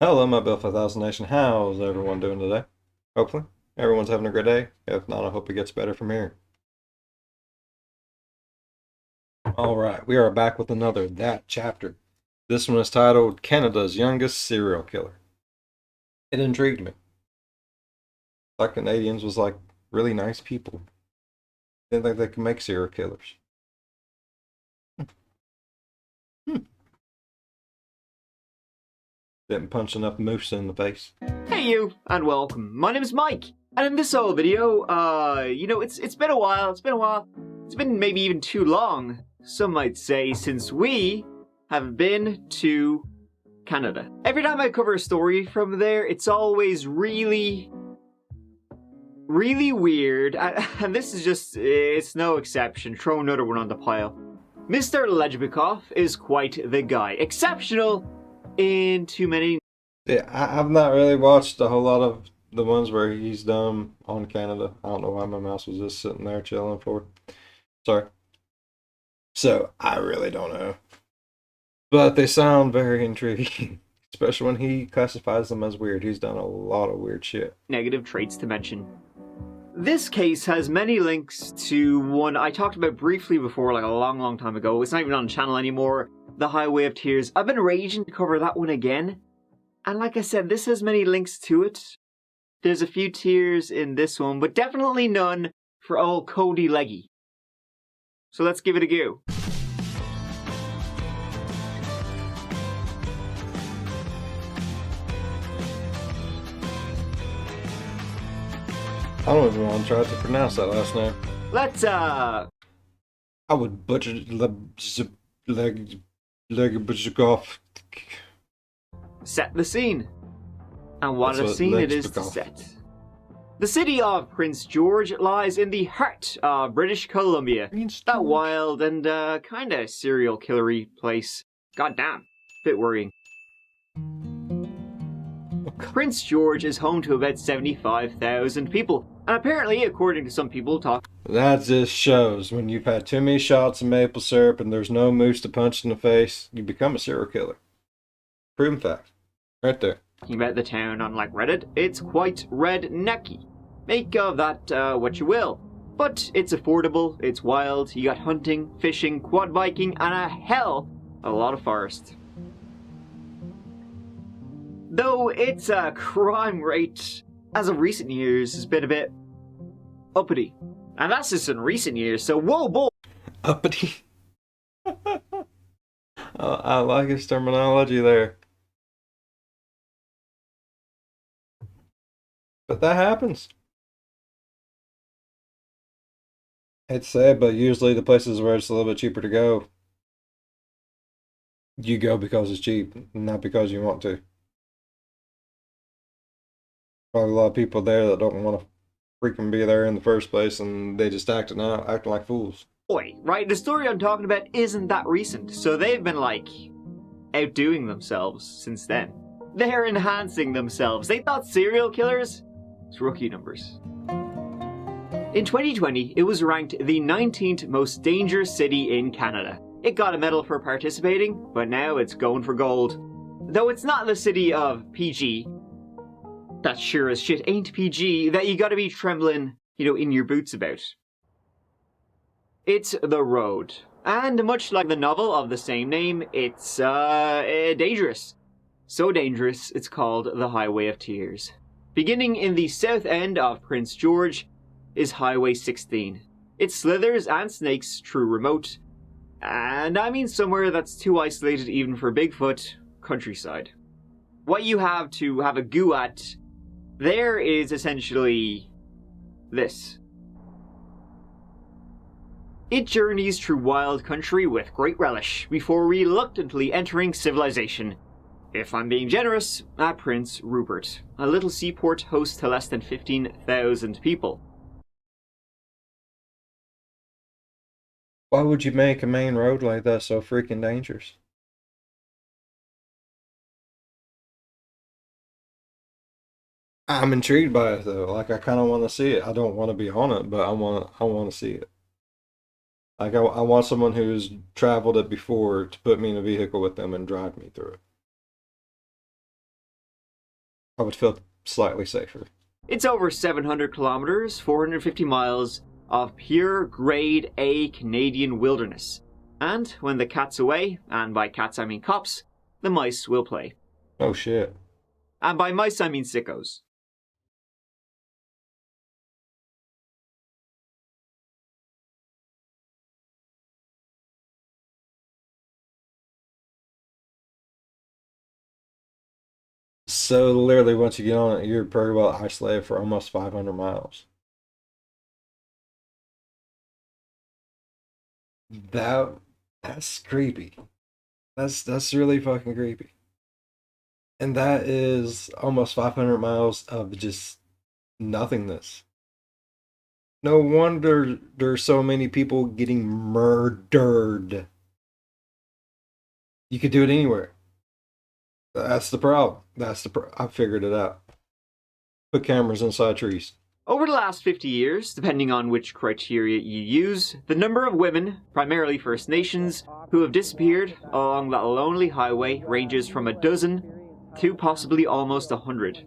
Hello, my Bill 5000 Nation. How's everyone doing today? Hopefully, everyone's having a great day. If not, I hope it gets better from here. All right, we are back with another That Chapter. This one is titled Canada's Youngest Serial Killer. It intrigued me. Thought Canadians was like really nice people. Didn't think they could make serial killers. Hmm. Didn't punch enough moose in the face. Hey you, and welcome. My name is Mike, and in this whole video, it's been a while, It's been maybe even too long, some might say, since we have been to Canada. Every time I cover a story from there, it's always really weird, and this is just, it's no exception. Throw another one on the pile. Mr. Lejbikov is quite the guy. Exceptional in too many. Yeah, I've not really watched a whole lot of the ones where he's done on Canada. I don't know why my mouse was just sitting there chilling for. Sorry. So, I really don't know. But they sound very intriguing. Especially when he classifies them as weird. He's done a lot of weird shit. Negative traits to mention. This case has many links to one I talked about briefly before, like a long time ago. It's not even on the channel anymore. The Highway of Tears. I've been raging to cover that one again. And like I said, this has many links to it. There's a few tears in this one, but definitely none for old Cody Leggy. So let's give it a go. I don't even want to try to pronounce that last name. Let's, I would butcher Legibuzhikov. set the scene. And what a scene it is to set. The city of Prince George lies in the heart of British Columbia. That wild and kinda serial killery place. Goddamn, bit worrying. Prince George is home to about 75,000 people, and apparently, according to some people, That just shows when you've had too many shots of maple syrup and there's no moose to punch in the face, you become a serial killer. Proven fact. Right there. talking about the town on like Reddit, it's quite rednecky. Make of that what you will. But it's affordable, it's wild, you got hunting, fishing, quad biking, and a lot of forest. Though its crime rate, as of recent years, has been a bit uppity. And that's just in recent years, so whoa boy! Uppity. I like his terminology there. But that happens. It's sad, but usually the places where it's a little bit cheaper to go, you go because it's cheap, not because you want to. Probably a lot of people there that don't want to freaking be there in the first place, and they just acting like fools. Boy, right? The story I'm talking about isn't that recent, so they've been like outdoing themselves since then. They're enhancing themselves. They thought serial killers? It's rookie numbers. In 2020, it was ranked the 19th most dangerous city in Canada. It got a medal for participating, but now it's going for gold. Though it's not the city of PG, that sure as shit ain't PG, that you gotta be trembling, in your boots about. It's the road. And much like the novel of the same name, it's, dangerous. So dangerous, it's called the Highway of Tears. Beginning in the south end of Prince George is Highway 16. It slithers and snakes through remote, and I mean somewhere that's too isolated even for Bigfoot, countryside. What you have to have a go at there is essentially this. It journeys through wild country with great relish before reluctantly entering civilization. If I'm being generous, at Prince Rupert, a little seaport host to less than 15,000 people. Why would you make a main road like that so freaking dangerous? I'm intrigued by it though. Like I kind of want to see it. I don't want to be on it, but I want to see it. Like I want someone who's traveled it before to put me in a vehicle with them and drive me through it. I would feel slightly safer. It's over 700 kilometers, 450 miles of pure grade A Canadian wilderness. And when the cat's away, and by cats I mean cops, the mice will play. Oh shit. And by mice I mean sickos. So literally, once you get on it, you're pretty well isolated for almost 500 miles. That that's creepy. That's really fucking creepy. And that is almost 500 miles of just nothingness. No wonder there's so many people getting murdered. You could do it anywhere. That's the problem. I figured it out. Put cameras inside trees. Over the last 50 years, depending on which criteria you use, the number of women, primarily First Nations, who have disappeared along that lonely highway ranges from a dozen to possibly almost 100.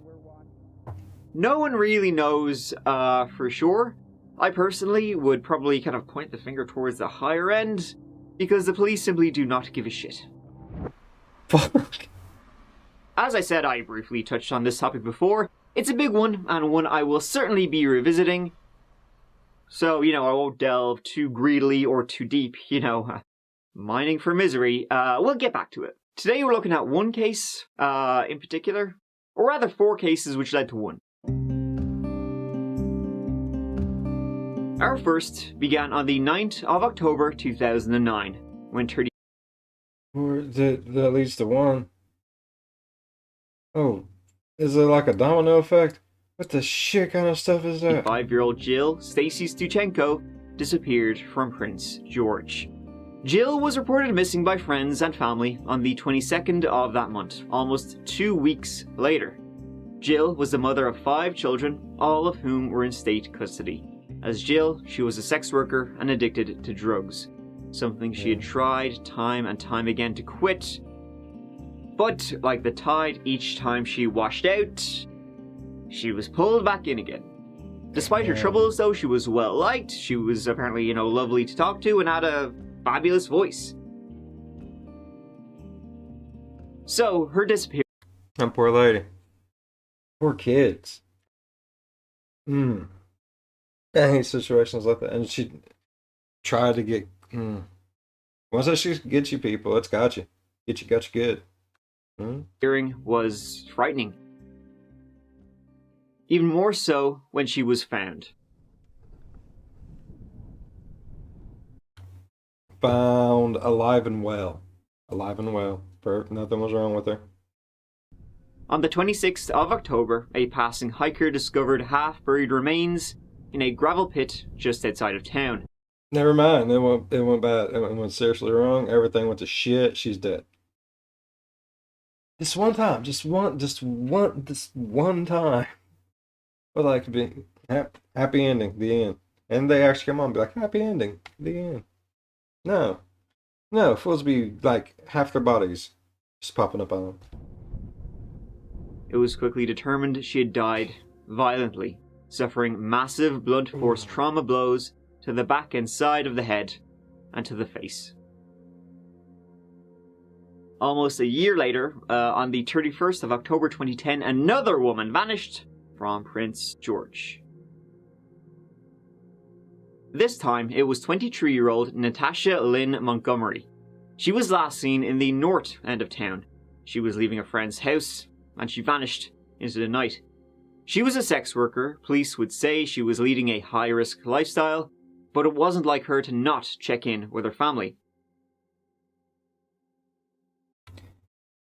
No one really knows for sure. I personally would probably kind of point the finger towards the higher end, because the police simply do not give a shit. Fuck. As I said, I briefly touched on this topic before. It's a big one, and one I will certainly be revisiting. So, I won't delve too greedily or too deep, mining for misery. We'll get back to it. Today we're looking at one case in particular, or rather 4 cases which led to one. Our first began on the 9th of October 2009, when Or that leads to one. Oh, is it like a domino effect? What the shit kind of stuff is that? 5-year-old Jill Stacy Stuchenko disappeared from Prince George. Jill was reported missing by friends and family on the 22nd of that month, almost 2 weeks later. Jill was the mother of 5 children, all of whom were in state custody. As Jill, she was a sex worker and addicted to drugs, something she had tried time and time again to quit. But, like the tide, each time she washed out, she was pulled back in again. Despite her troubles, though, she was well liked. She was apparently, lovely to talk to and had a fabulous voice. So, her disappearance. And poor lady. Poor kids. I hate situations like that. And she tried to get. Once that she gets you, people, it's got you. Got you good. Hearing was frightening. Even more so when she was found. Found alive and well. Alive and well. Nothing was wrong with her. On the 26th of October, a passing hiker discovered half-buried remains in a gravel pit just outside of town. Never mind. It went bad. It went seriously wrong. Everything went to shit. She's dead. Just one time. Just one time. But like to be happy ending. The end. And they actually come on and be like, happy ending. The end. No. It's supposed to be like half their bodies just popping up on them. It was quickly determined she had died violently, suffering massive blunt force trauma blows to the back and side of the head and to the face. Almost a year later, on the 31st of October 2010, another woman vanished from Prince George. This time, it was 23-year-old Natasha Lynn Montgomery. She was last seen in the north end of town. She was leaving a friend's house, and she vanished into the night. She was a sex worker. Police would say she was leading a high-risk lifestyle, but it wasn't like her to not check in with her family.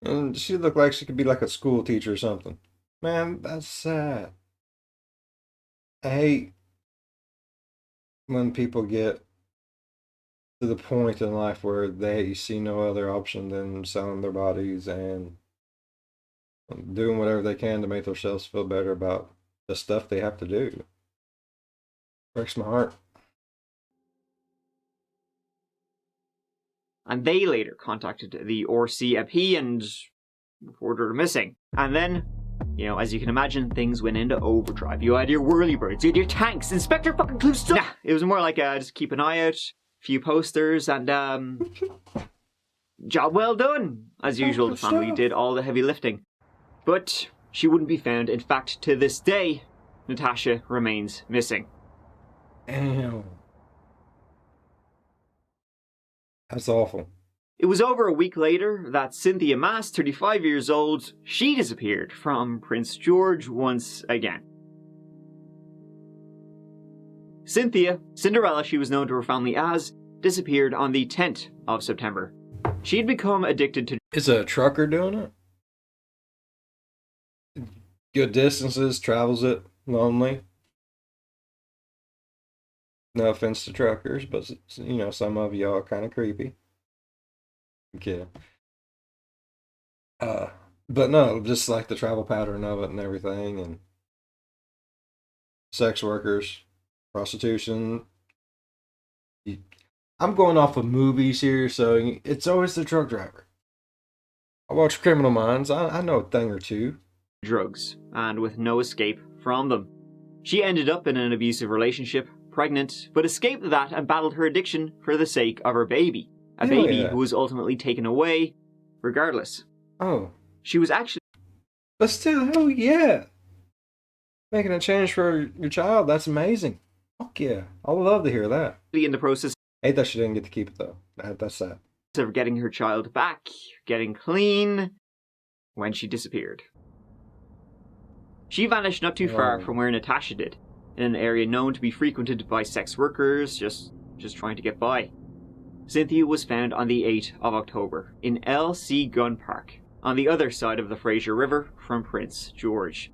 And she looked like she could be like a school teacher or something. Man, that's sad. I hate when people get to the point in life where they see no other option than selling their bodies and doing whatever they can to make themselves feel better about the stuff they have to do. Breaks my heart. And they later contacted the RCMP and reported her missing. And then As you can imagine, things went into overdrive. You had your whirlybirds, you had your tanks, Inspector fucking Clouseau. Nah, it was more like just keep an eye out, a few posters, and job well done. As usual, the family did all the heavy lifting. But she wouldn't be found. In fact, to this day, Natasha remains missing. Damn. That's awful. It was over a week later that Cynthia Mass, 35 years old, she disappeared from Prince George once again. Cynthia, Cinderella she was known to her family as, disappeared on the 10th of September. She'd become addicted to... Is a trucker doing it? Good distances, travels it, lonely. No offense to truckers, but some of y'all are kind of creepy. Okay. But no, just like the travel pattern of it and everything, and sex workers, prostitution. I'm going off of movies here, so it's always the truck driver. I watch Criminal Minds. I know a thing or two. Drugs, and with no escape from them. She ended up in an abusive relationship, pregnant, but escaped that and battled her addiction for the sake of her baby. A baby who was ultimately taken away, regardless. Oh. She was actually... But still, hell yeah. Making a change for your child, that's amazing. Fuck yeah. I would love to hear that. In the process... Hate that she didn't get to keep it, though. That's sad. ...of getting her child back, getting clean, when she disappeared. She vanished not too far from where Natasha did, in an area known to be frequented by sex workers, just trying to get by. Cynthia was found on the 8th of October in L.C. Gun Park, on the other side of the Fraser River from Prince George.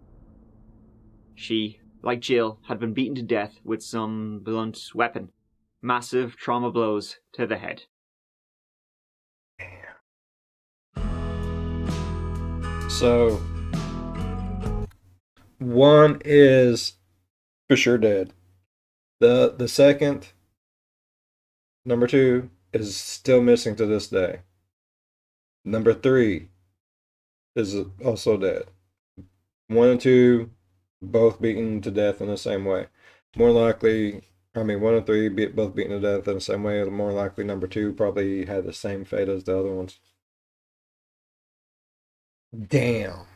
She, like Jill, had been beaten to death with some blunt weapon. Massive trauma blows to the head. So, one is for sure dead. The second, number 2, is still missing to this day. Number 3 is also dead. 1 and 2, both beaten to death in the same way. More likely, 1 and 3 both beaten to death in the same way. More likely, number 2 probably had the same fate as the other ones. Damn.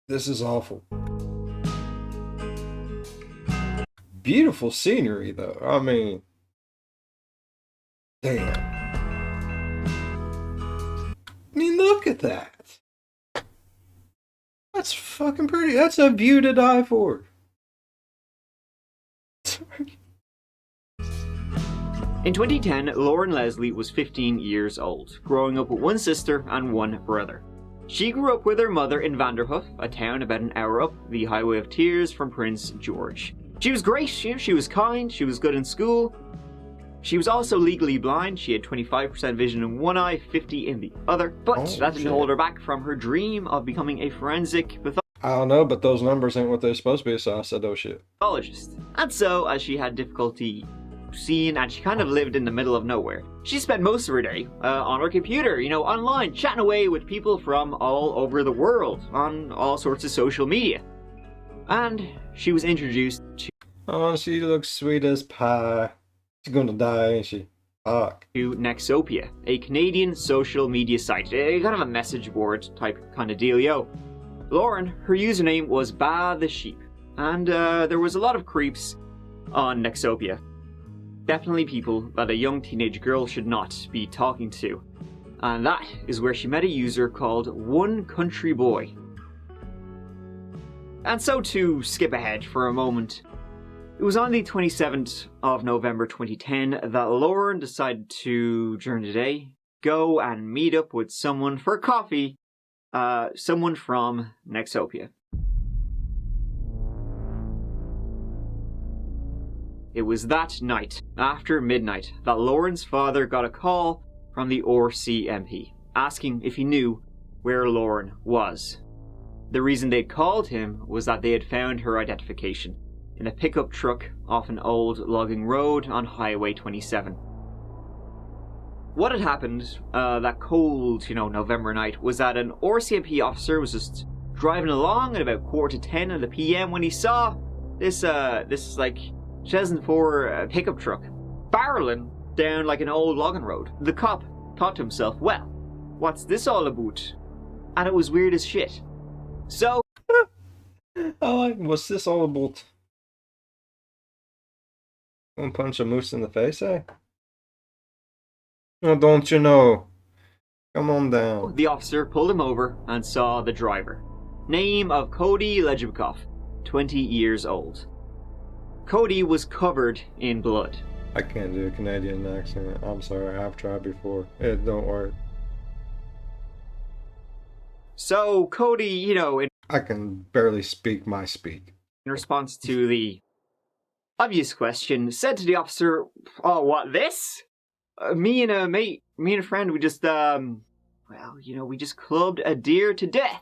This is awful. Beautiful scenery, though. I mean, damn. I mean, look at that. That's fucking pretty. That's a view to die for. Sorry. In 2010, Lauren Leslie was 15 years old, growing up with one sister and one brother. She grew up with her mother in Vanderhoof, a town about an hour up the Highway of Tears from Prince George. She was great, she was kind, she was good in school. She was also legally blind. She had 25% vision in one eye, 50 in the other. But that didn't hold her back from her dream of becoming a forensic pathologist. I don't know, but those numbers ain't what they're supposed to be, so I said, oh shit. And so, as she had difficulty seeing and she kind of lived in the middle of nowhere, she spent most of her day on her computer, online, chatting away with people from all over the world on all sorts of social media. And she was introduced to... Oh, she looks sweet as pie. She's gonna die, ain't she? Fuck. To Nexopia, a Canadian social media site, a kind of a message board type kind of dealio. Lauren, her username was Ba the Sheep, and there was a lot of creeps on Nexopia. Definitely people that a young teenage girl should not be talking to. And that is where she met a user called One Country Boy. And so to skip ahead for a moment, it was on the 27th of November 2010 that Lauren decided to, during the day, go and meet up with someone for coffee, someone from Nexopia. It was that night, after midnight, that Lauren's father got a call from the RCMP, asking if he knew where Lauren was. The reason they'd called him was that they had found her identification in a pickup truck off an old logging road on Highway 27. What had happened that cold, November night was that an RCMP officer was just driving along at about 10:15 of the PM when he saw this like 2004 pickup truck barreling down like an old logging road. The cop thought to himself, well, what's this all about? And it was weird as shit. So what's this all about? Gonna punch a moose in the face, eh? Oh, don't you know? Come on down. the officer pulled him over and saw the driver. Name of Cody Lejibkov, 20 years old. Cody was covered in blood. I can't do a Canadian accent. I'm sorry, I've tried before. It don't work. So Cody, I can barely speak my speak. in response to the obvious question, said to the officer, "Oh, what this? Me and a friend, we just we just clubbed a deer to death.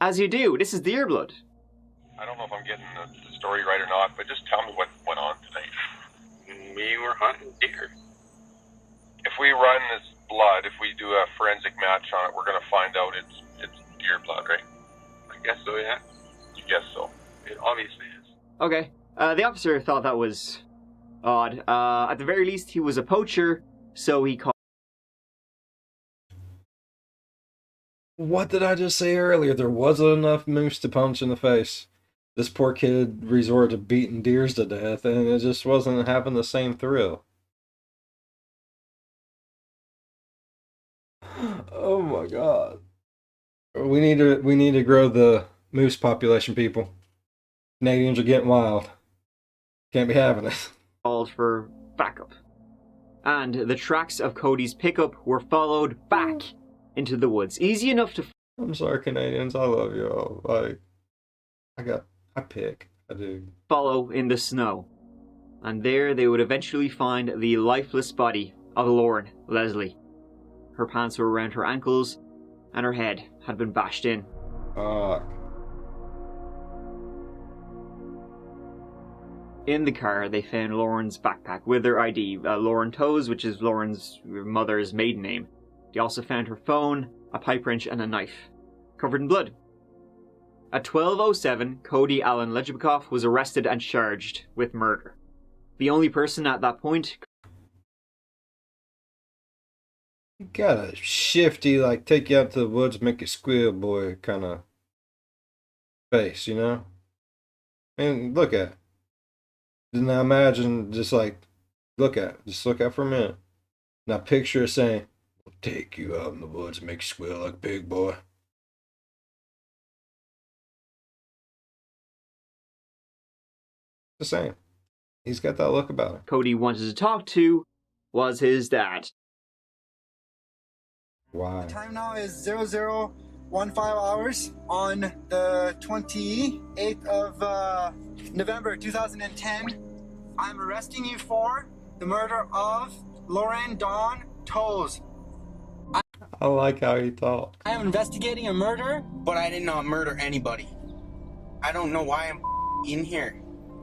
As you do. This is deer blood." I don't know if I'm getting the story right or not, but just tell me what went on tonight. We were hunting deer. If we run this blood, if we do a forensic match on it, we're gonna find out it's deer blood, right? I guess so, yeah. You guess so. It obviously is. Okay. The officer thought that was odd. At the very least, he was a poacher, so he called. What did I just say earlier? There wasn't enough moose to punch in the face. This poor kid resorted to beating deers to death, and it just wasn't having the same thrill. Oh my god. We need to grow the moose population, people. Canadians are getting wild. Can't be having it. Called for backup. And the tracks of Cody's pickup were followed back into the woods. Easy enough to I'm sorry, Canadians. I love you all. I do. follow in the snow. And there they would eventually find the lifeless body of Lauren Leslie. Her pants were around her ankles, and her head had been bashed in. Fuck. In the car, they found Lauren's backpack with her ID, Lauren Toes, which is Lauren's mother's maiden name. They also found her phone, a pipe wrench, and a knife, covered in blood. At 12:07, Cody Allen Lejibkov was arrested and charged with murder. The only person at that point. You got a shifty, like, take you out to the woods, make you squeal boy kind of face, you know? And look at it. Now imagine just like, look at it. Just look at it for a minute. Now picture saying, "I'll take you out in the woods and make you squeal like a big boy." The same. He's got that look about him. Cody wanted to talk to was his dad. Why? The time now is 0015 hours on the 28th of November 2010. I'm arresting you for the murder of Lauren Dawn Toes. I like how he talked. I am investigating a murder. But I did not murder anybody. I don't know why I'm in here.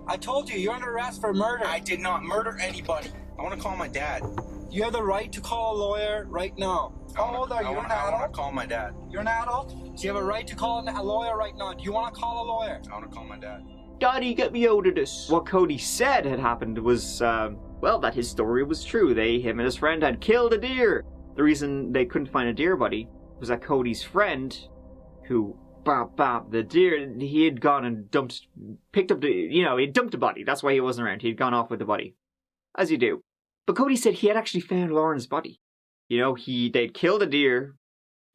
I told you, you're under arrest for murder. I did not murder anybody. I want to call my dad. You have the right to call a lawyer right now. How old are you? You're an I want adult? to call my dad. You're an adult? So you have a right to call a lawyer right now. Do you want to call a lawyer? I want to call my dad. Daddy, get me out of this. What Cody said had happened was, that his story was true. Him and his friend had killed a deer. The reason they couldn't find a deer body was that Cody's friend, who the deer, he had gone and picked up he dumped a body. That's why he wasn't around. He'd gone off with the body. As you do. But Cody said he had actually found Lauren's body. They'd killed a deer,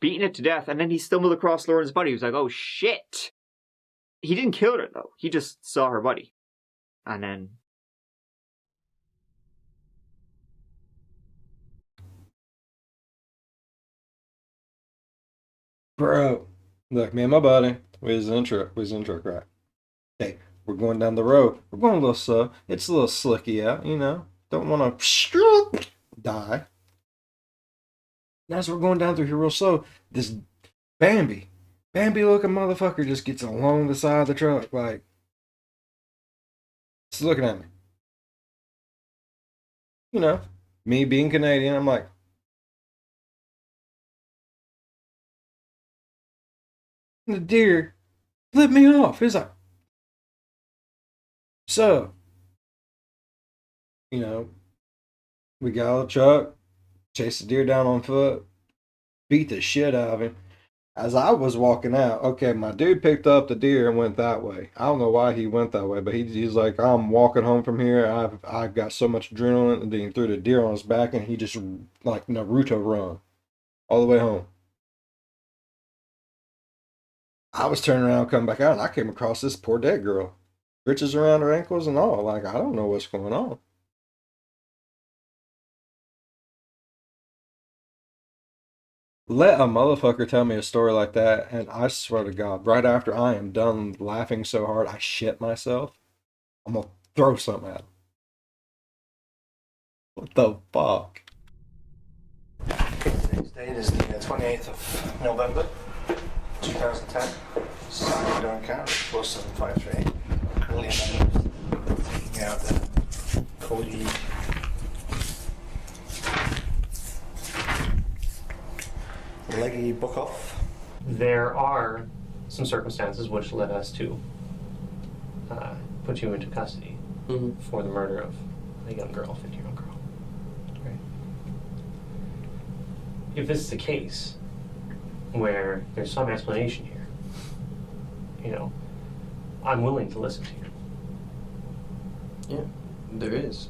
beaten it to death, and then he stumbled across Lauren's body. He was like, oh shit. He didn't kill her though. He just saw her body. And then... Bro, look, me and my buddy, we was in truck, right? Okay, we're going down the road. We're going a little slow. It's a little slicky out, Don't want to die. And as we're going down through here real slow, this Bambi looking motherfucker just gets along the side of the truck, like, just looking at me. Me being Canadian, I'm like, And the deer flipped me off. He's like, so, you know, we got out of the truck, chased the deer down on foot, beat the shit out of him. As I was walking out, okay, my dude picked up the deer and went that way. I don't know why he went that way, but he's like, I'm walking home from here. I've got so much adrenaline, and then he threw the deer on his back, and he just like Naruto run all the way home. I was turning around, coming back out, and I came across this poor dead girl, breeches around her ankles and all. Like, I don't know what's going on. Let a motherfucker tell me a story like that, and I swear to God, right after I am done laughing so hard I shit myself, I'm gonna throw something at him. What the fuck? Today's date is the 28th of November, 2010. Saturday encounter, 4753. Currently taking out the Cody leggy book off. There are some circumstances which led us to put you into custody for the murder of a young girl, 15-year-old girl. Right. If this is the case, where there's some explanation here, you know, I'm willing to listen to you. Yeah, there is.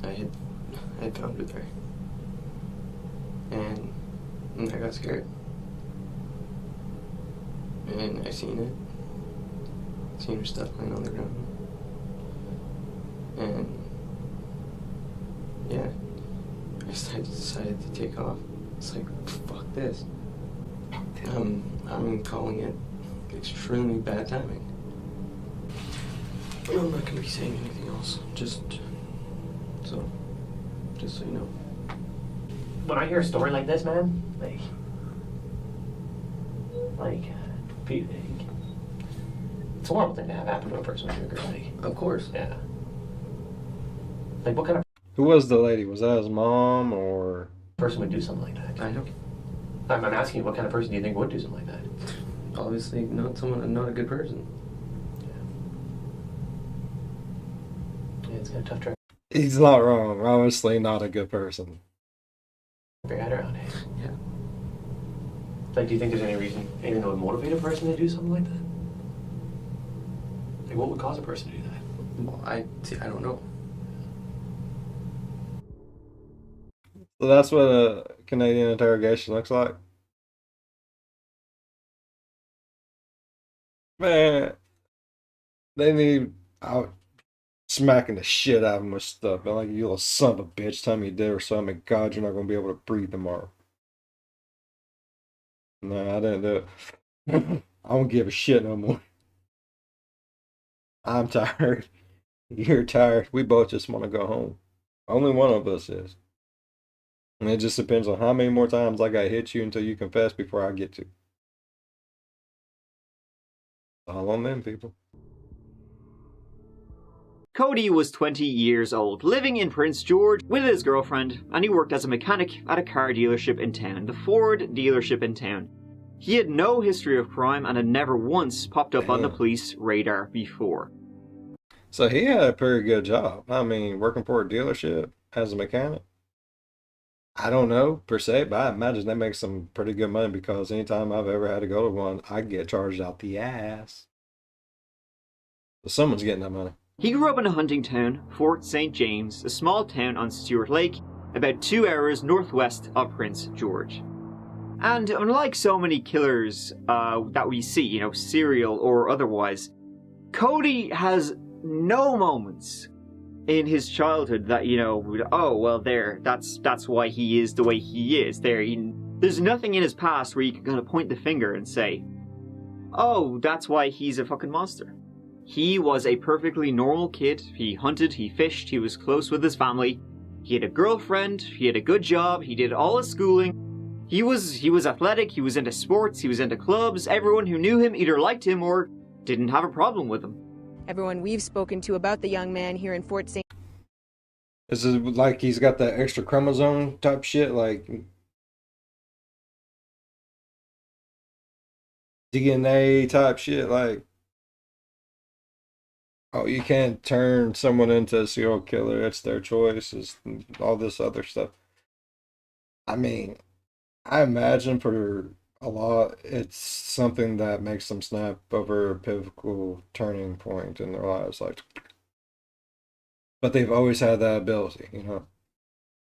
I had found her there. And I got scared. And I seen it. Seen her stuff lying on the ground. And yeah, I decided to take off. It's like, fuck this. I'm calling it extremely bad timing. I'm not gonna be saying anything else. Just so you know. When I hear a story like this, man, it's a horrible thing to have happen to a person when you're a girl. Of course. Yeah. Like, what kind of Who was the lady? Was that his mom or? person would do something like that? I know. I'm asking you, what kind of person do you think would do something like that? Obviously, not a good person. Yeah, it's kind of tough to He's not wrong. Obviously, not a good person. wrap your head around it. Yeah. Like, do you think there's anything that would motivate a person to do something like that? Like, what would cause a person to do that? Well, I don't know. So that's what a Canadian interrogation looks like. Man, they need out smacking the shit out of him with stuff. And like, you little son of a bitch, tell me you did or something. God, you're not gonna be able to breathe tomorrow. No, I didn't do it. I don't give a shit no more. I'm tired. You're tired. We both just want to go home. Only one of us is. And it just depends on how many more times I gotta hit you until you confess before I get to. All on them, people. Cody was 20 years old, living in Prince George with his girlfriend, and he worked as a mechanic at a car dealership in town, the Ford dealership in town. He had no history of crime and had never once popped up on the police radar before. So he had a pretty good job. I mean, working for a dealership as a mechanic. I don't know per se, but I imagine they make some pretty good money because anytime I've ever had to go to one, I get charged out the ass. So someone's getting that money. He grew up in a hunting town, Fort St. James, a small town on Stewart Lake, about 2 hours northwest of Prince George. And unlike so many killers that we see, serial or otherwise, Cody has no moments in his childhood that, oh, well, that's why he is the way he is. There's nothing in his past where you can kind of point the finger and say, oh, that's why he's a fucking monster. He was a perfectly normal kid. He hunted, he fished, he was close with his family. He had a girlfriend, he had a good job, he did all his schooling. He was athletic, he was into sports, he was into clubs. Everyone who knew him either liked him or didn't have a problem with him. Everyone we've spoken to about the young man here in Fort St. Is it like he's got that extra chromosome type shit? Like, DNA type shit, like, oh, you can't turn someone into a serial killer. It's their choice. Is all this other stuff. I mean, I imagine for a lot, it's something that makes them snap over a pivotal turning point in their lives. Like, but they've always had that ability, you know.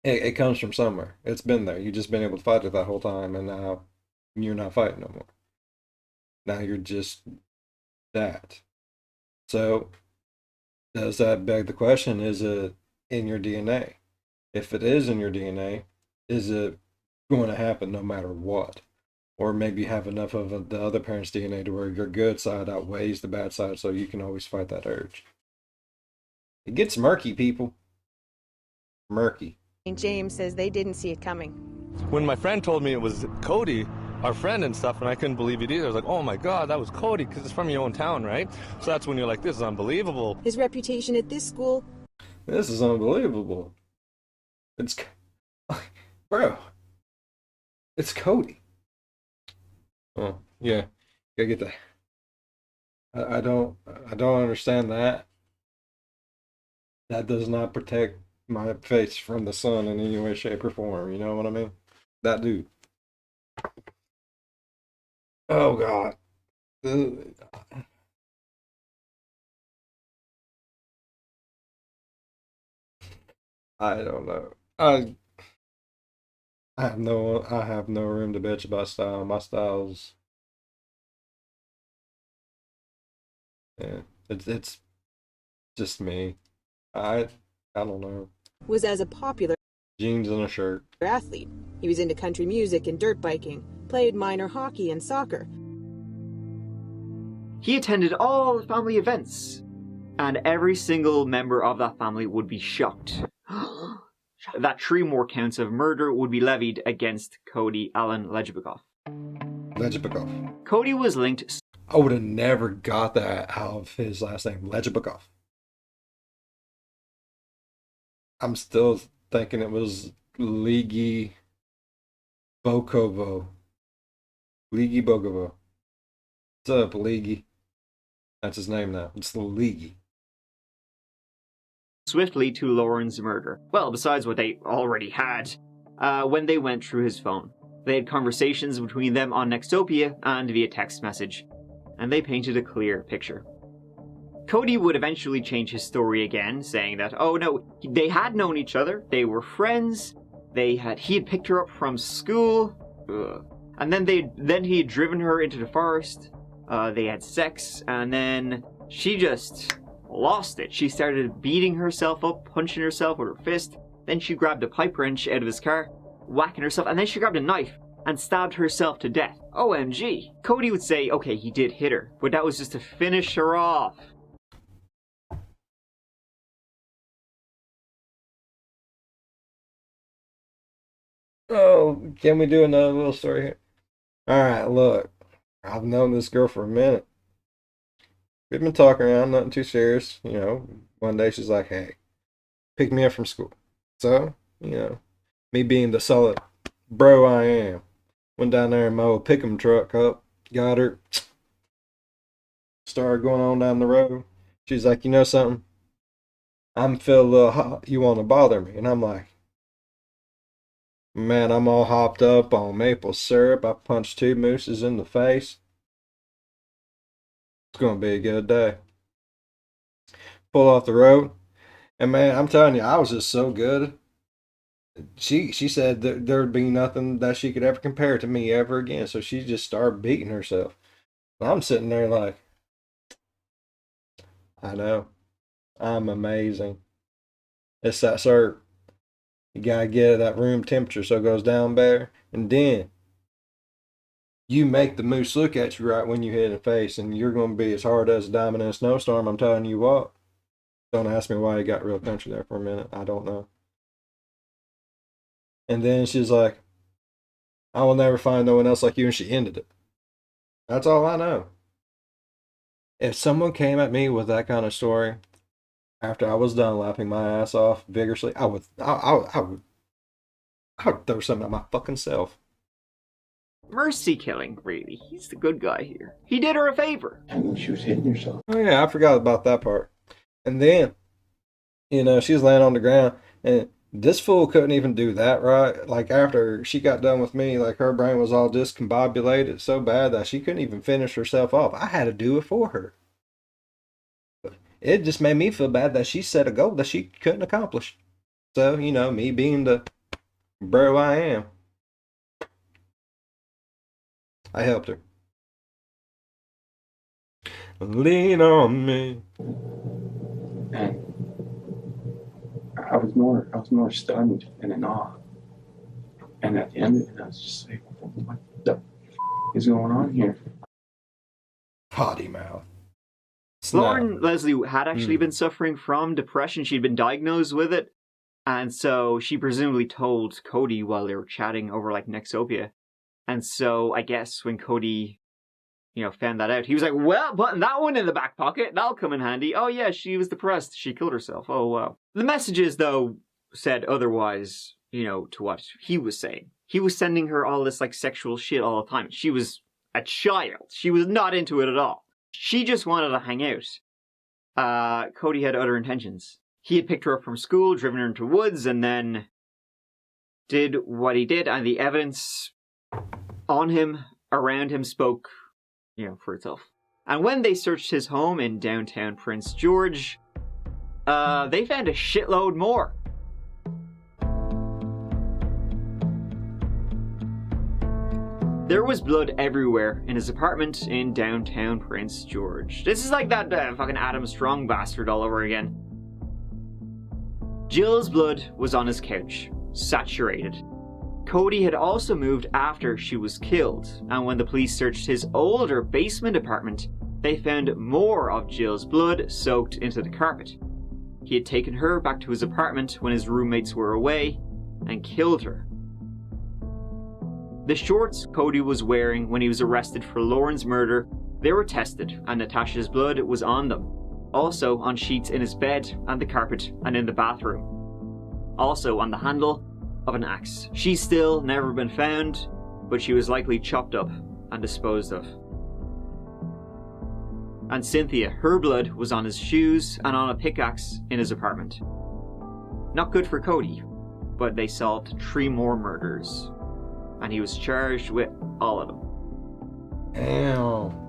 It comes from somewhere. It's been there. You've just been able to fight it that whole time, and now you're not fighting no more. Now you're just that. So, does that beg the question, is it in your DNA? If it is in your DNA, is it going to happen no matter what? Or maybe you have enough of the other parent's DNA to where your good side outweighs the bad side so you can always fight that urge. It gets murky, people. Murky. St. James says they didn't see it coming. When my friend told me it was Cody, our friend and stuff, and I couldn't believe it either. I was like, oh my God, that was Cody, because it's from your own town, right? So that's when you're like, this is unbelievable. His reputation at this school. This is unbelievable. It's, bro, it's Cody. Oh, yeah, gotta get that. I don't understand that. That does not protect my face from the sun in any way, shape, or form. You know what I mean? That dude. Oh God. I don't know. I have no room to bitch about style. My style's, yeah, it's just me. I I don't know. Was as a popular Jeans and a shirt. athlete. He was into country music and dirt biking, played minor hockey and soccer. He attended all the family events, and every single member of that family would be shocked that 3 more counts of murder would be levied against Cody Allen Legibikoff. Cody was linked. I would have never got that out of his last name, Legibikoff. I'm still thinking it was Ligi Bokovo. Ligi Bokovo. What's up, Ligi? That's his name now. It's the Ligi. Swiftly to Lauren's murder. Well, besides what they already had, when they went through his phone. They had conversations between them on Nextopia and via text message, and they painted a clear picture. Cody would eventually change his story again, saying that, oh no, they had known each other, they were friends, he had picked her up from school, and then he had driven her into the forest, they had sex, and then she just lost it. She started beating herself up, punching herself with her fist, then she grabbed a pipe wrench out of his car, whacking herself, and then she grabbed a knife and stabbed herself to death. OMG. Cody would say, okay, he did hit her, but that was just to finish her off. Oh, can we do another little story here? Alright, look. I've known this girl for a minute. We've been talking around, nothing too serious. You know, one day she's like, hey, pick me up from school. So, you know, me being the solid bro I am, went down there in my old pick'em truck up, got her, started going on down the road. She's like, you know something? I'm feeling a little hot. You want to bother me? And I'm like, man, I'm all hopped up on maple syrup. I punched 2 mooses in the face. It's going to be a good day. Pull off the road. And man, I'm telling you, I was just so good. She said that there'd be nothing that she could ever compare to me ever again. So she just started beating herself. And I'm sitting there like, I know. I'm amazing. It's that syrup. You gotta get that room temperature so it goes down better. And then you make the moose look at you right when you hit in the face, and you're gonna be as hard as a diamond in a snowstorm. I'm telling you what. Don't ask me why he got real country there for a minute. I don't know. And then she's like, I will never find no one else like you, and she ended it. That's all I know. If someone came at me with that kind of story after I was done laughing my ass off vigorously, I would throw something at my fucking self. mercy killing, really. He's the good guy here. He did her a favor. I knew she was hitting herself. Oh yeah, I forgot about that part. And then, she was laying on the ground, and this fool couldn't even do that right. Like, after she got done with me, like, her brain was all discombobulated so bad that she couldn't even finish herself off. I had to do it for her. It just made me feel bad that she set a goal that she couldn't accomplish. So, me being the bro I am, I helped her. Lean on me. And I was more stunned and in awe. And at the end of it, I was just like, what the is going on here? Potty mouth. Lauren Leslie had actually been suffering from depression. She'd been diagnosed with it. And so she presumably told Cody while they were chatting over like Nexopia. And so I guess when Cody, found that out, he was like, well, putting that one in the back pocket, that'll come in handy. Oh yeah, she was depressed. She killed herself. Oh wow. The messages though said otherwise, to what he was saying. He was sending her all this like sexual shit all the time. She was a child. She was not into it at all. She just wanted to hang out. Cody had other intentions. He had picked her up from school, driven her into woods, and then did what he did, and the evidence on him, around him, spoke, for itself. And when they searched his home in downtown Prince George, they found a shitload more. There was blood everywhere in his apartment in downtown Prince George. This is like that fucking Adam Strong bastard all over again. Jill's blood was on his couch, saturated. Cody had also moved after she was killed, and when the police searched his older basement apartment, they found more of Jill's blood soaked into the carpet. He had taken her back to his apartment when his roommates were away and killed her. The shorts Cody was wearing when he was arrested for Lauren's murder, they were tested, and Natasha's blood was on them. Also on sheets in his bed and the carpet and in the bathroom. Also on the handle of an axe. She's still never been found, but she was likely chopped up and disposed of. And Cynthia, her blood was on his shoes and on a pickaxe in his apartment. Not good for Cody, but they solved 3 more murders. And he was charged with all of them. Damn.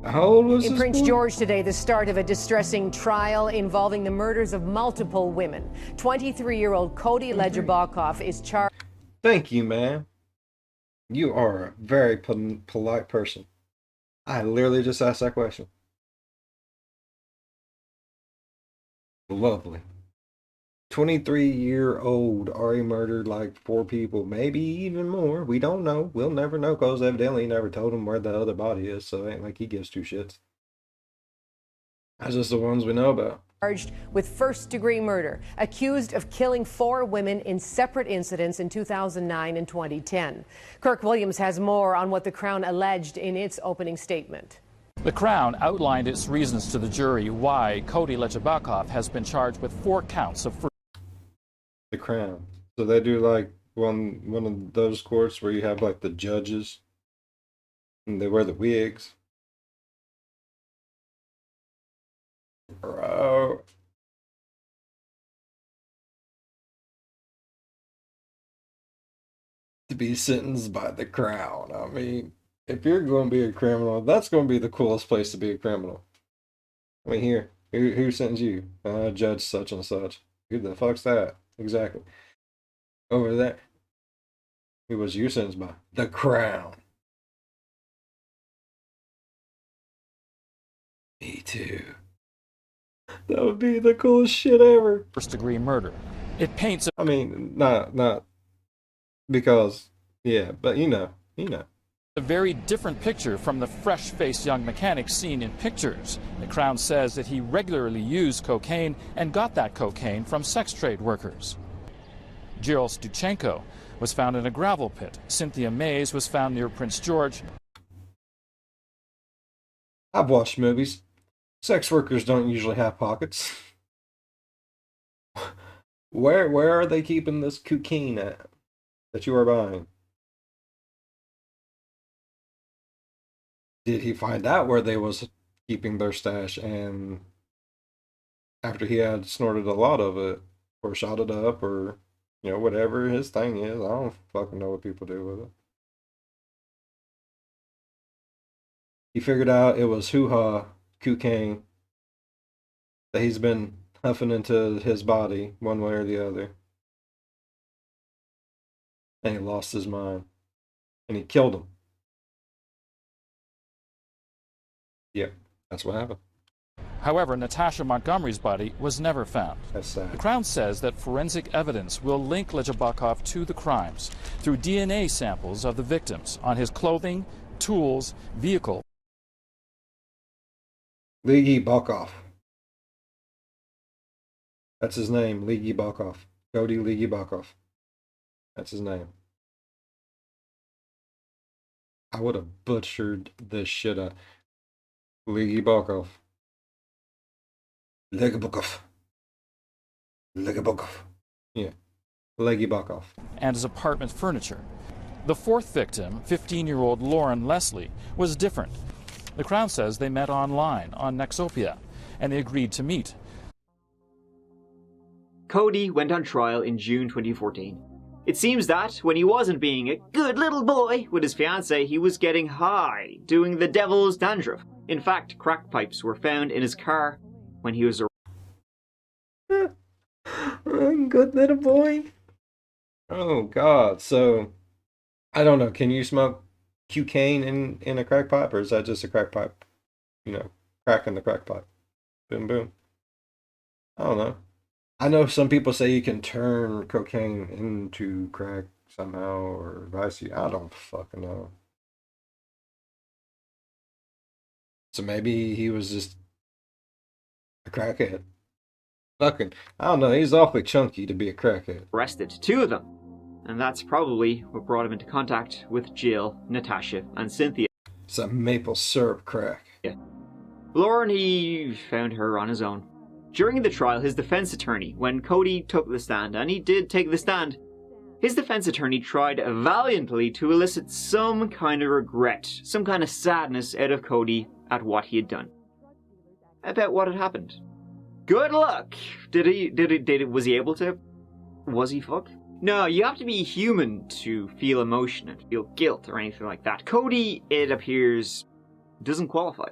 How old was in this Prince boy? George today, the start of a distressing trial involving the murders of multiple women. 23-year-old Cody Ledger-Bokhoff is charged. Thank you, man. You are a very polite person. I literally just asked that question. Lovely. 23-year-old already murdered like 4 people, maybe even more. We don't know. We'll never know because evidently he never told him where the other body is, so it ain't like he gives 2 shits. That's just the ones we know about. Charged with first-degree murder, accused of killing 4 women in separate incidents in 2009 and 2010. Kirk Williams has more on what the Crown alleged in its opening statement. The Crown outlined its reasons to the jury why Cody Ledger-Bokhoff has been charged with 4 counts of The Crown. So they do like one of those courts where you have like the judges and they wear the wigs. Bro. To be sentenced by the Crown. I mean, if you're going to be a criminal, that's going to be the coolest place to be a criminal. I mean, here, who sentenced you? Judge such and such. Who the fuck's that? Exactly. Over there. Who was you sentenced by? The Crown. Me too. That would be the coolest shit ever. first-degree murder. It paints I mean, not because, yeah, but you know. a very different picture from the fresh-faced young mechanic seen in pictures. The Crown says that he regularly used cocaine and got that cocaine from sex trade workers. Jill Stuchenko was found in a gravel pit. Cynthia Mays was found near Prince George. I've watched movies. Sex workers don't usually have pockets. Where are they keeping this cocaine at that you are buying? did he find out where they was keeping their stash, and after he had snorted a lot of it, or shot it up, or whatever his thing is, I don't fucking know what people do with it. He figured out it was hoo-ha cocaine that he's been huffing into his body one way or the other. And he lost his mind. And he killed him. Yep, that's what happened. However, Natasha Montgomery's body was never found. That's sad. The Crown says that forensic evidence will link Lejabakov to the crimes through DNA samples of the victims on his clothing, tools, vehicle. Ligi Bakov. That's his name, Ligi Bakov. Cody Ligi Bakov. That's his name. I would have butchered this shit up. Ligi Bakov. Legibokov. Legibokov. Yeah. Legibokov. And his apartment furniture. The fourth victim, 15-year-old Lauren Leslie, was different. The Crown says they met online on Nexopia, and they agreed to meet. Cody went on trial in June 2014. It seems that, when he wasn't being a good little boy with his fiancée, he was getting high, doing the devil's dandruff. In fact, crack pipes were found in his car when he was arrested. Good little boy. Oh, God. So, I don't know. Can you smoke cocaine in a crack pipe, or is that just a crack pipe? Crack in the crack pipe. Boom, boom. I don't know. I know some people say you can turn cocaine into crack somehow, or vice versa. I don't fucking know. So maybe he was just a crackhead. Fucking, I don't know. He's awfully chunky to be a crackhead. Arrested, 2 of them. And that's probably what brought him into contact with Jill, Natasha, and Cynthia. Some maple syrup crack. Yeah. Lauren, he found her on his own. During the trial, his defense attorney, when Cody took the stand, and he did take the stand, his defense attorney tried valiantly to elicit some kind of regret, some kind of sadness out of Cody at what he had done. About what had happened. Good luck! Was he able to? Was he fucked? No, you have to be human to feel emotion and feel guilt or anything like that. Cody, it appears, doesn't qualify.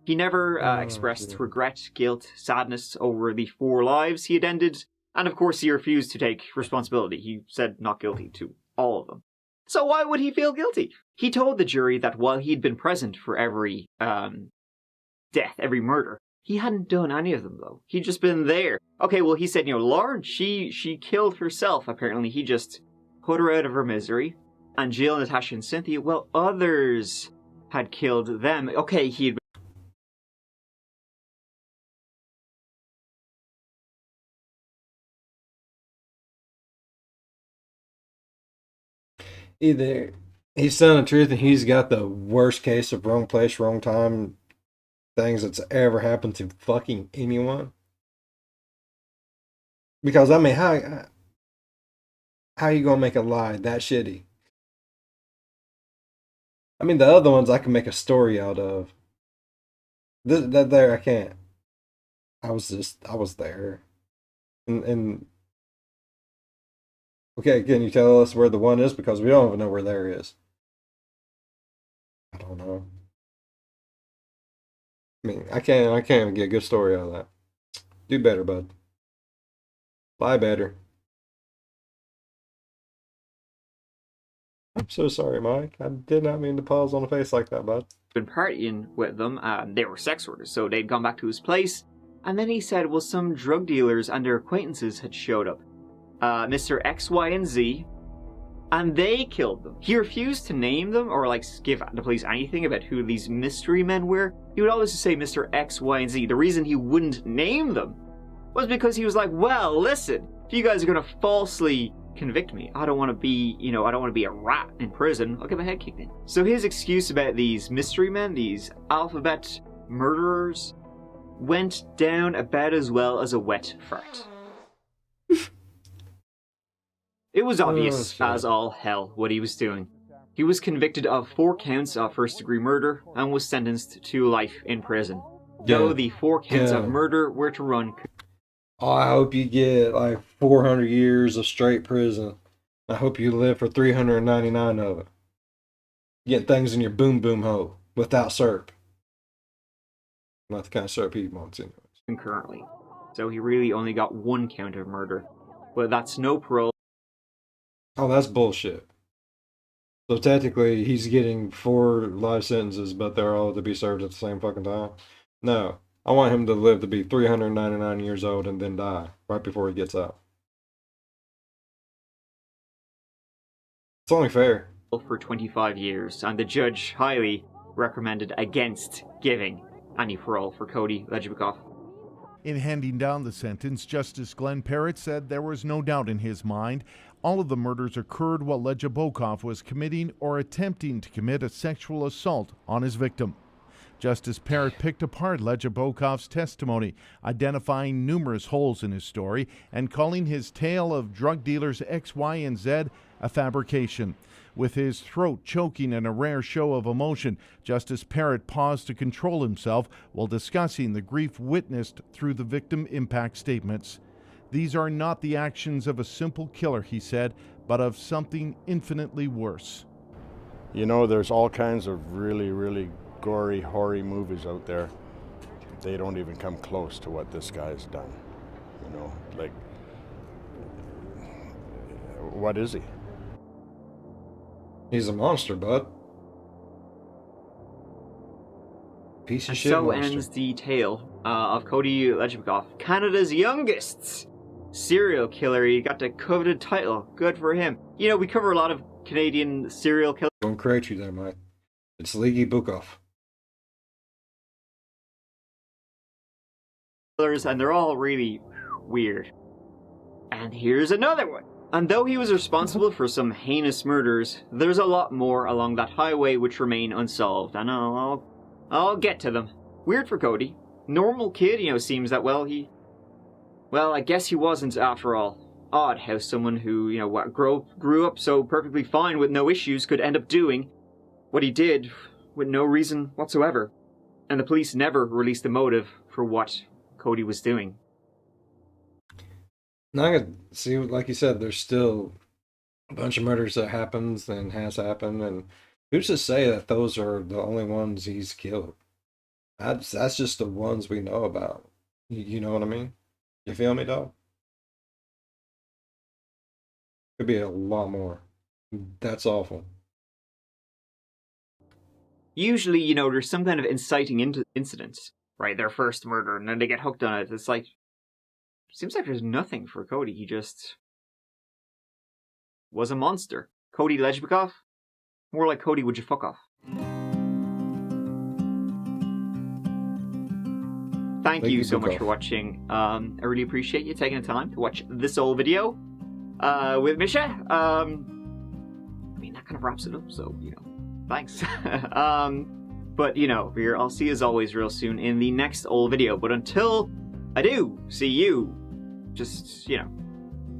He never expressed regret, guilt, sadness over the 4 lives he had ended, and of course he refused to take responsibility. He said not guilty to all of them. So why would he feel guilty? He told the jury that while he'd been present for every death, every murder, he hadn't done any of them, though. He'd just been there. Okay, well, he said, Lauren, she killed herself, apparently. He just put her out of her misery. And Jill, Natasha, and Cynthia, well, others had killed them. Okay, he'd... Either he's telling the truth and he's got the worst case of wrong place, wrong time things that's ever happened to fucking anyone. Because, I mean, how you gonna make a lie that shitty? I mean, the other ones I can make a story out of. That there I can't. I was there. And okay, can you tell us where the one is? Because we don't even know where there is. I don't know. I mean, I can't even get a good story out of that. Do better, bud. Lie better. I'm so sorry, Mike. I did not mean to pause on a face like that, bud. Been partying with them, they were sex workers, so they'd gone back to his place, and then he said, well, some drug dealers and their acquaintances had showed up. Mr. X, Y, and Z, and they killed them. He refused to name them or give the police anything about who these mystery men were. He would always just say Mr. X, Y, and Z. The reason he wouldn't name them was because he was like, well, listen, if you guys are going to falsely convict me, I don't want to be, I don't want to be a rat in prison. I'll get my head kicked in. So his excuse about these mystery men, these alphabet murderers, went down about as well as a wet fart. It was obvious as all hell what he was doing. He was convicted of 4 counts of first-degree murder and was sentenced to life in prison. Though the 4 counts of murder were to run. Oh, I hope you get like 400 years of straight prison. I hope you live for 399 of it. Getting things in your boom boom hole without syrup. Not the kind of syrup he wants anyways. Concurrently. So he really only got 1 count of murder. But that's no parole. Oh, that's bullshit. So technically, he's getting 4 life sentences, but they're all to be served at the same fucking time? No. I want him to live to be 399 years old and then die right before he gets out. It's only fair. For 25 years, and the judge highly recommended against giving any parole for Cody Lejbikoff. In handing down the sentence, Justice Glenn Parrott said there was no doubt in his mind all of the murders occurred while Lejbikoff was committing or attempting to commit a sexual assault on his victim. Justice Parrott picked apart Lejbikoff's testimony, identifying numerous holes in his story and calling his tale of drug dealers X, Y, and Z a fabrication. With his throat choking in a rare show of emotion, Justice Parrott paused to control himself while discussing the grief witnessed through the victim impact statements. These are not the actions of a simple killer, he said, but of something infinitely worse. You know, there's all kinds of really, really gory, hoary movies out there. They don't even come close to what this guy's done. You know, like, what is he? He's a monster, bud. Piece of shit So monster. ends the tale of Cody Lejbikoff, Canada's youngest serial killer. He got the coveted title. Good for him. You know, we cover a lot of Canadian serial killers. Don't correct you there, Mike. It's Lejbikoff. And they're all really weird. And here's another one. And though he was responsible for some heinous murders, there's a lot more along that highway which remain unsolved, and I'll get to them. Weird for Cody. Normal kid, you know, seems that well, I guess he wasn't after all. Odd how someone who, you know, grew up so perfectly fine with no issues could end up doing what he did with no reason whatsoever. And the police never released the motive for what Cody was doing. Now I can see, like you said, there's still a bunch of murders that happens and has happened, and who's to say that those are the only ones he's killed? That's just the ones we know about. You know what I mean? You feel me, dog? Could be a lot more. That's awful. Usually, you know, there's some kind of inciting incident, right? Their first murder, and then they get hooked on it. It's like, seems like there's nothing for Cody. He just was a monster. Cody Lejbikoff? More like Cody, would you fuck off? Thank you so much for watching. I really appreciate you taking the time to watch this whole video with Misha. I mean, that kind of wraps it up, so, you know, thanks. But, you know, I'll see you as always real soon in the next old video. But until I do see you, just, you know,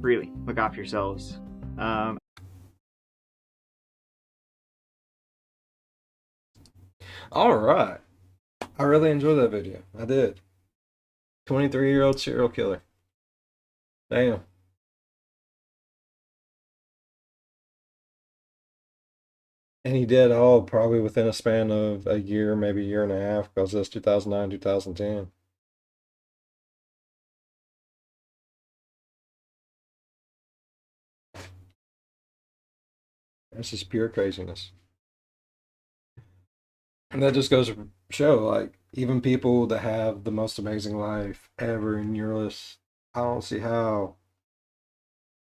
really look after yourselves. All right. I really enjoyed that video. I did. 23-year-old serial killer. Damn. And he did all probably within a span of a year, maybe a year and a half, because that's 2009, 2010. That's just pure craziness. And that just goes to show, like, even people that have the most amazing life ever in your list, I don't see how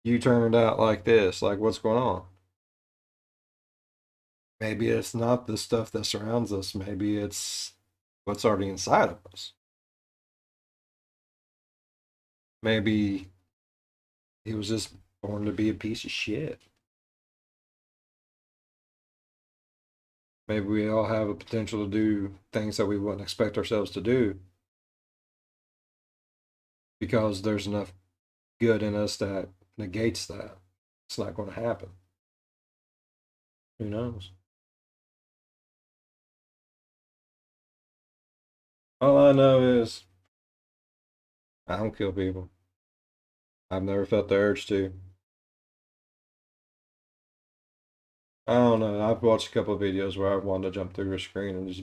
you turned out like this. Like, what's going on? Maybe it's not the stuff that surrounds us. Maybe it's what's already inside of us. Maybe he was just born to be a piece of shit. Maybe we all have a potential to do things that we wouldn't expect ourselves to do because there's enough good in us that negates that. It's not going to happen. Who knows? All I know is I don't kill people. I've never felt the urge to. I don't know. I've watched a couple of videos where I've wanted to jump through a screen and just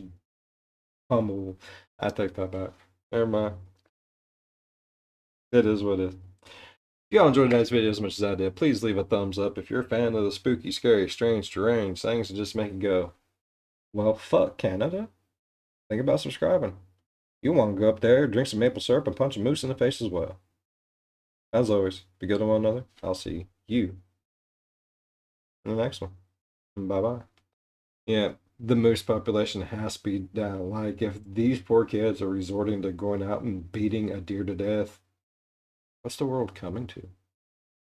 pummel. I take that back. Never mind. It is what it is. If y'all enjoyed tonight's video as much as I did, please leave a thumbs up. If you're a fan of the spooky, scary, strange, deranged things that just make it go, well, fuck Canada, think about subscribing. You want to go up there, drink some maple syrup, and punch a moose in the face as well. As always, be good to one another. I'll see you in the next one. Bye-bye. Yeah, the moose population has to be down. Like, if these poor kids are resorting to going out and beating a deer to death, what's the world coming to?